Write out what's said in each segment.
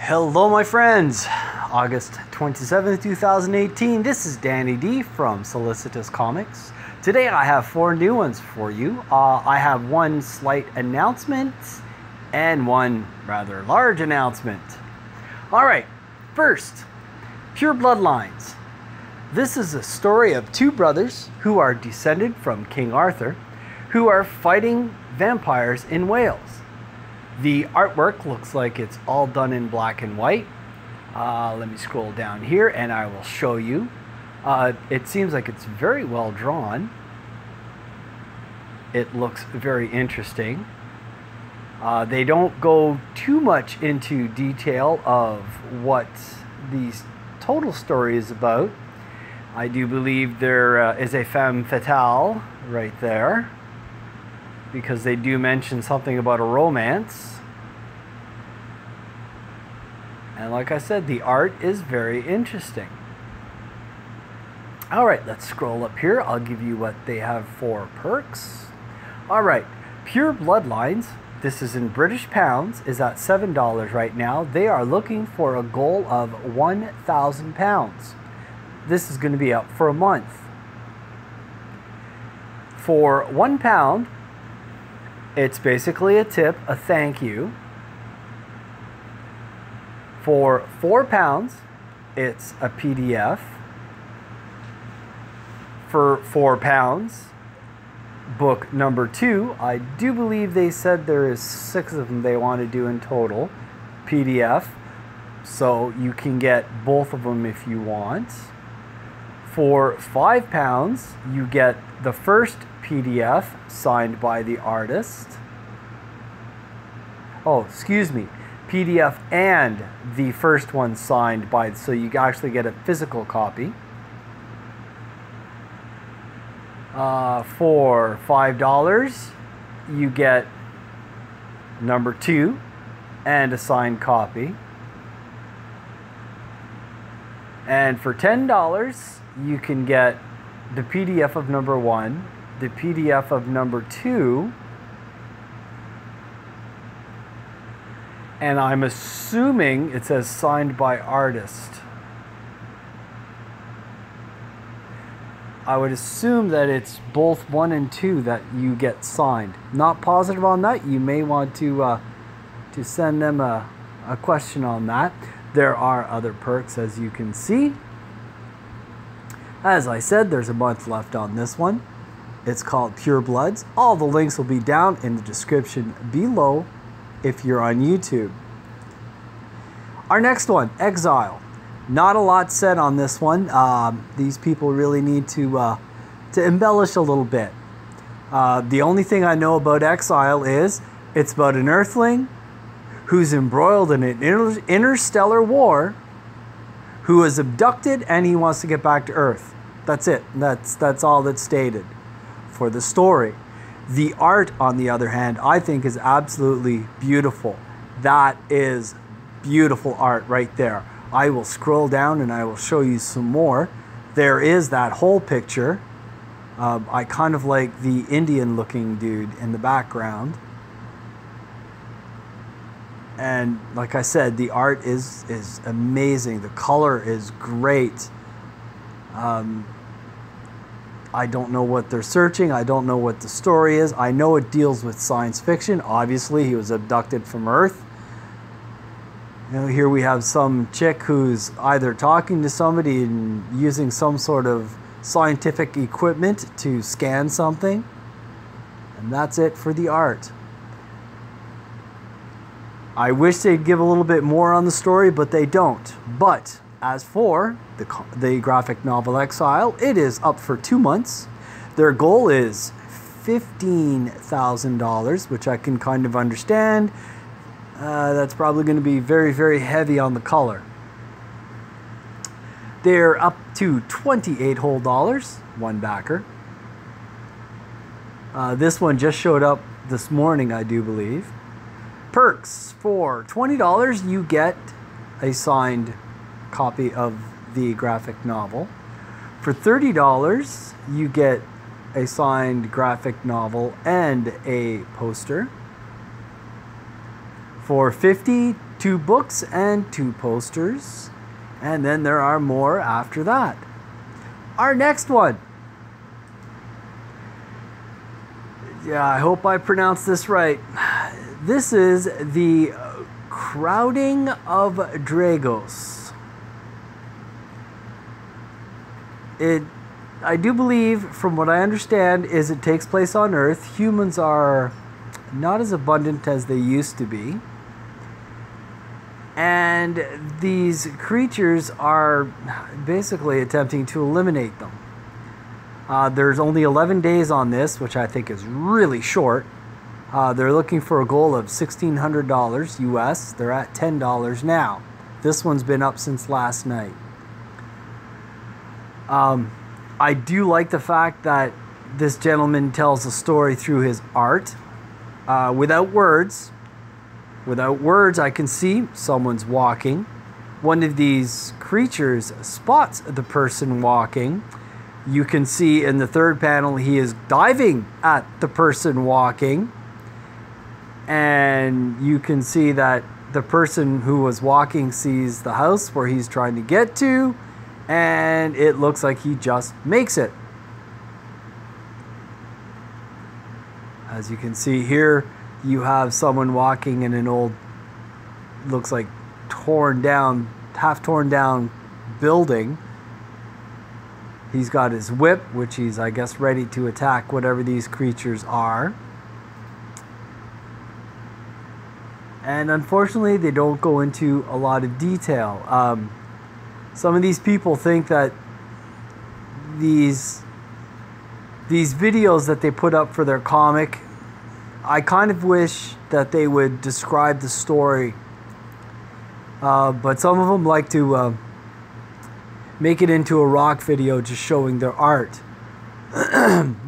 Hello my friends, August 27th, 2018. This is Danny D from Solicitous Comics. Today I have 4 new ones for you. I have one slight announcement and one rather large announcement. Alright, first, Pure Bloodlines. This is a story of 2 brothers who are descended from King Arthur, who are fighting vampires in Wales. The artwork looks like it's all done in black and white. Let me scroll down here and I will show you. It seems like it's very well drawn. It looks very interesting. They don't go too much into detail of what the total story is about. I do believe there is a femme fatale right there, because they do mention something about a romance. And like I said, the art is very interesting. Alright, let's scroll up here. I'll give you what they have for perks. Alright, Pure Bloodlines, this is in British pounds, is at $7 right now. They are looking for a goal of £1,000. This is going to be up for a month. For £1, it's basically a tip, a thank you. For £4, it's a PDF. For £4, book number 2, I do believe they said there is 6 of them they want to do in total, PDF. So you can get both of them if you want. For £5, you get the first PDF signed by the artist. Oh, excuse me. PDF and the first one signed by, so you actually get a physical copy. For $5, you get number 2 and a signed copy. And for $10, you can get the PDF of number 1, the PDF of number 2, and I'm assuming it says signed by artist. I would assume that it's both 1 and 2 that you get signed. Not positive on that. You may want to send them a question on that. There are other perks, as you can see. As I said, there's a month left on this one. It's called Pure Bloods. All the links will be down in the description below if you're on YouTube. Our next one, Exile. Not a lot said on this one. These people really need to embellish a little bit. The only thing I know about Exile is it's about an Earthling who's embroiled in an interstellar war, who is abducted and he wants to get back to Earth. That's it. That's all that's stated for the story. The art, on the other hand, I think is absolutely beautiful. That is beautiful art right there. I will scroll down and I will show you some more. There is that whole picture. I kind of like the Indian looking dude in the background. And like I said, the art is amazing. The color is great. I don't know what they're searching. I don't know what the story is. I know it deals with science fiction. Obviously, he was abducted from Earth. You know, here we have some chick who's either talking to somebody and using some sort of scientific equipment to scan something. And that's it for the art. I wish they'd give a little bit more on the story, but they don't. But as for the graphic novel Exile, it is up for 2 months. Their goal is $15,000, which I can kind of understand. That's probably going to be very, very heavy on the color. They're up to $28 whole, one backer. This one just showed up this morning, I do believe. Perks: for $20, you get a signed copy of the graphic novel. For $30, you get a signed graphic novel and a poster. For $50 2 books and 2 posters. And then there are more after that. Our next one. Yeah, I hope I pronounced this right. This is the Crowding of Dragos. I do believe, from what I understand, is it takes place on Earth. Humans are not as abundant as they used to be. And these creatures are basically attempting to eliminate them. There's only 11 days on this, which I think is really short. They're looking for a goal of $1,600 US. They're at $10 now. This one's been up since last night. I do like the fact that this gentleman tells a story through his art. Without words, I can see someone's walking. One of these creatures spots the person walking. You can see in the third panel he is diving at the person walking. And you can see that the person who was walking sees the house where he's trying to get to. And it looks like he just makes it. As you can see here, you have someone walking in an old, looks like torn down, half torn down building. He's got his whip, which he's, I guess, ready to attack whatever these creatures are. And unfortunately, they don't go into a lot of detail. Some of these people think that these videos that they put up for their comic, I kind of wish that they would describe the story. But some of them like to make it into a rock video just showing their art.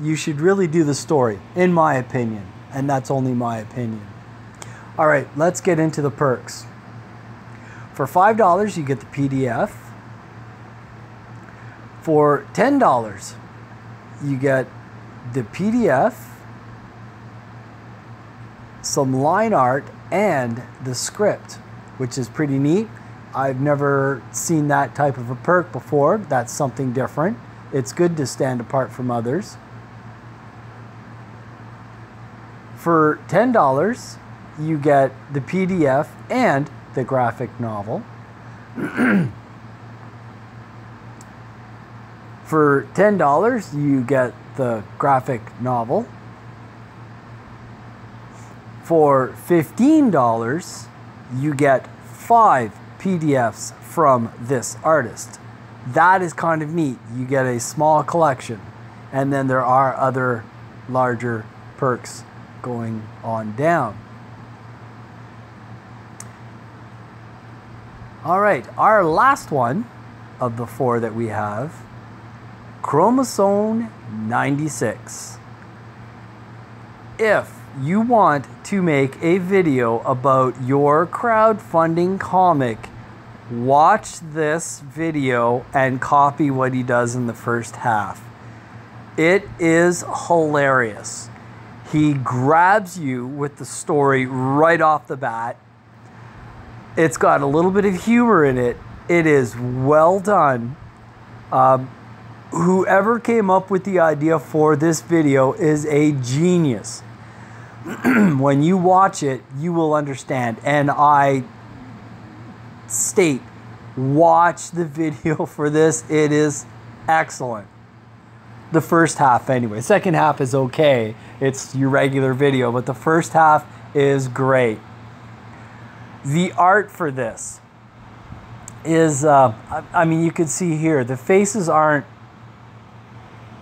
You should really do the story, in my opinion. And that's only my opinion. All right, let's get into the perks. For $5, you get the PDF. For $10, you get the PDF, some line art, and the script, which is pretty neat. I've never seen that type of a perk before. That's something different. It's good to stand apart from others. For $10, you get the PDF and the graphic novel. For $10, you get the graphic novel. For $15, you get 5 PDFs from this artist. That is kind of neat. You get a small collection. And then there are other larger perks going on down. All right, our last one of the 4 that we have, Chromosome 96. If you want to make a video about your crowdfunding comic, watch this video and copy what he does in the first half. It is hilarious. He grabs you with the story right off the bat. It's got a little bit of humor in it. It is well done. Whoever came up with the idea for this video is a genius. When you watch it, you will understand. And I state, watch the video for this. It is excellent. The first half anyway. Second half is okay. It's your regular video. But the first half is great. The art for this is, I mean, you can see here, the faces aren't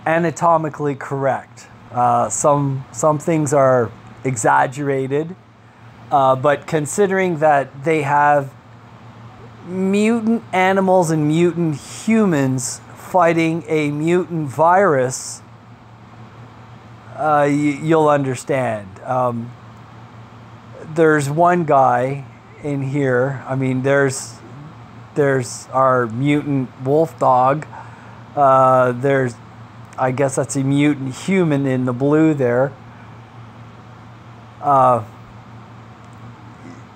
anatomically correct. Some things are exaggerated, but considering that they have mutant animals and mutant humans fighting a mutant virus, you'll understand. There's one guy in here. I mean, there's our mutant wolf dog. There's, I guess that's a mutant human in the blue there.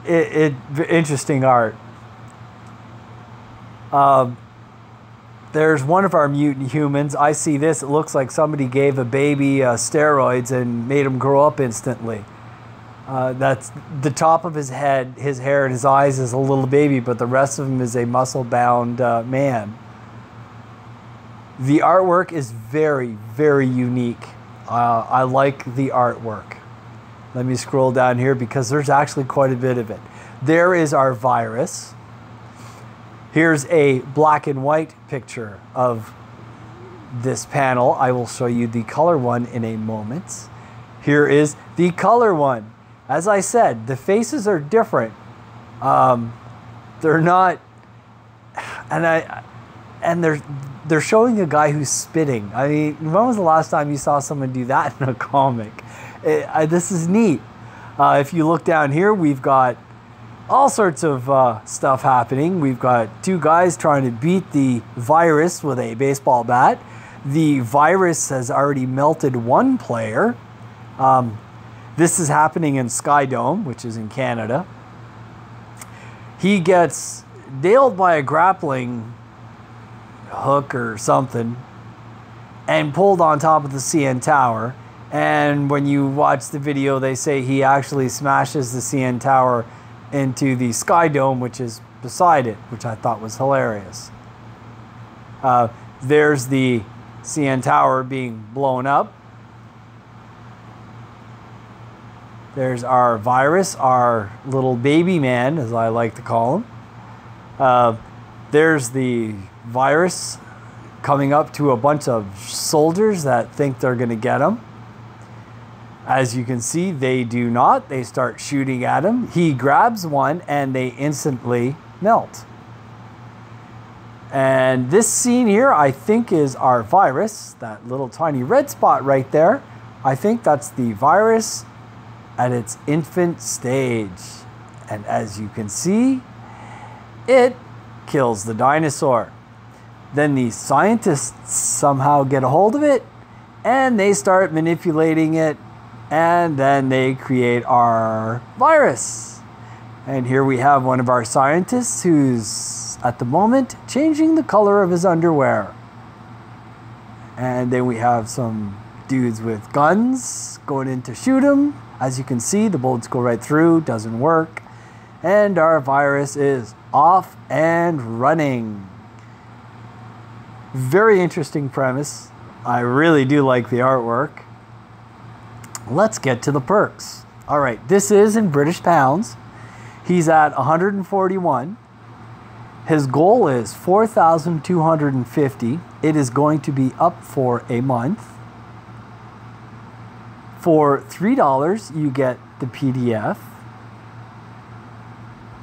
Interesting art. There's one of our mutant humans. I see this. It looks like somebody gave a baby steroids and made him grow up instantly. That's the top of his head, his hair, and his eyes is a little baby, but the rest of him is a muscle-bound man. The artwork is very, very unique. I like the artwork. Let me scroll down here because there's actually quite a bit of it. There is our virus. Here's a black and white picture of this panel. I will show you the color one in a moment. Here is the color one. As I said, the faces are different. They're not, and they're showing a guy who's spitting. I mean, when was the last time you saw someone do that in a comic? This is neat. If you look down here, we've got all sorts of stuff happening. We've got two guys trying to beat the virus with a baseball bat. The virus has already melted one player. This is happening in Skydome, which is in Canada. He gets nailed by a grappling hook or something and pulled on top of the CN Tower. And when you watch the video, they say he actually smashes the CN Tower into the Skydome, which is beside it, which I thought was hilarious. There's the CN Tower being blown up. There's our virus, our little baby man, as I like to call him. There's the virus coming up to a bunch of soldiers that think they're going to get him. As you can see, they do not. They start shooting at him. He grabs one and they instantly melt. And this scene here, I think, is our virus. That little tiny red spot right there. I think that's the virus at its infant stage. And as you can see, it kills the dinosaur. Then the scientists somehow get a hold of it and they start manipulating it, and then they create our virus. And here we have one of our scientists who's at the moment changing the color of his underwear. And then we have some dudes with guns going in to shoot him. As you can see, the bullets go right through, doesn't work. And our virus is off and running. Very interesting premise. I really do like the artwork. Let's get to the perks. All right, this is in British pounds. He's at 141. His goal is 4,250. It is going to be up for a month. For $3, you get the PDF.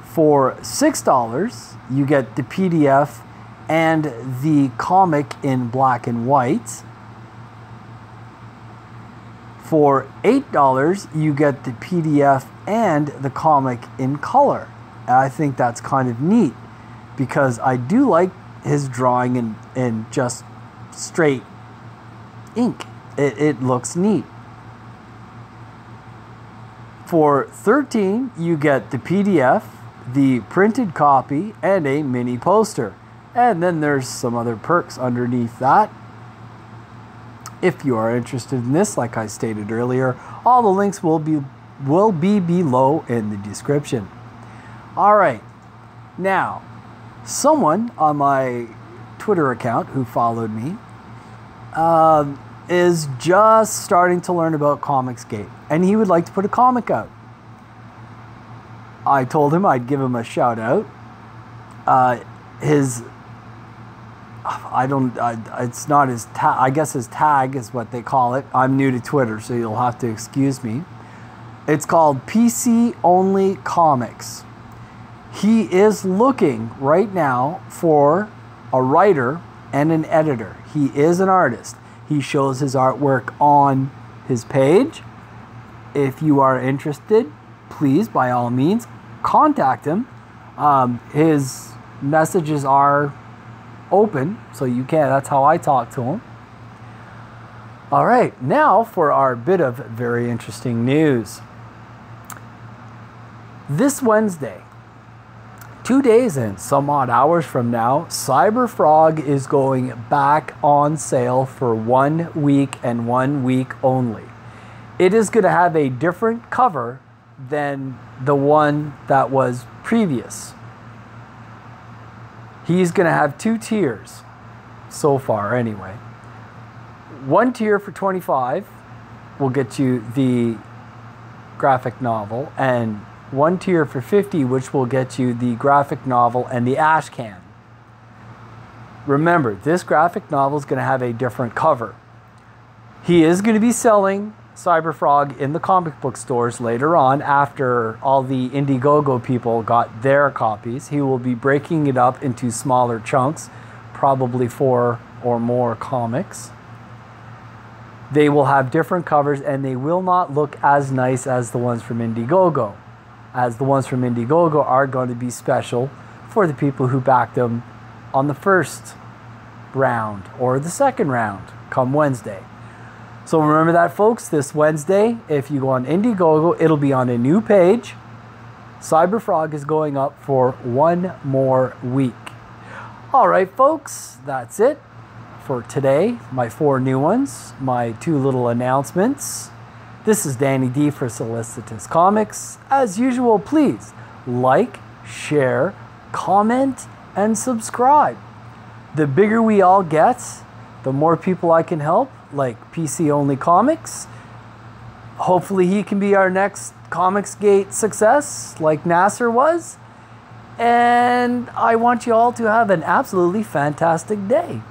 For $6, you get the PDF and the comic in black and white. For $8, you get the PDF and the comic in color. And I think that's kind of neat because I do like his drawing in just straight ink. It looks neat. For $13, you get the PDF, the printed copy, and a mini poster. And then there's some other perks underneath that. If you are interested in this, like I stated earlier, all the links will be below in the description. All right. Now, someone on my Twitter account who followed me is just starting to learn about Comicsgate, and he would like to put a comic out. I told him I'd give him a shout out. It's not his tag. I guess his tag is what they call it. I'm new to Twitter, so you'll have to excuse me. It's called PC Only Comics. He is looking right now for a writer and an editor. He is an artist. He shows his artwork on his page. If you are interested, please, by all means, contact him. His messages are open, so you can. That's how I talk to him. All right, now for our bit of very interesting news. This Wednesday, 2 days and some odd hours from now, Cyberfrog is going back on sale for 1 week and 1 week only. It is going to have a different cover than the one that was previous. He's going to have 2 tiers so far anyway. One tier for $25 will get you the graphic novel, and one tier for $50, which will get you the graphic novel and the ash can. Remember, this graphic novel is going to have a different cover. He is going to be selling Cyberfrog in the comic book stores later on, after all the Indiegogo people got their copies. He will be breaking it up into smaller chunks, probably 4 or more comics. They will have different covers, and they will not look as nice as the ones from Indiegogo, as the ones from Indiegogo are going to be special for the people who backed them on the first round or the second round come Wednesday. So remember that, folks. This Wednesday, if you go on Indiegogo, it'll be on a new page. Cyberfrog is going up for 1 more week. All right, folks, that's it for today. My 4 new ones, my 2 little announcements. This is Danny D for Solicitous Comics. As usual, please like, share, comment, and subscribe. The bigger we all get, the more people I can help, like PC Only Comics. Hopefully he can be our next Comicsgate success, like Nasser was. And I want you all to have an absolutely fantastic day.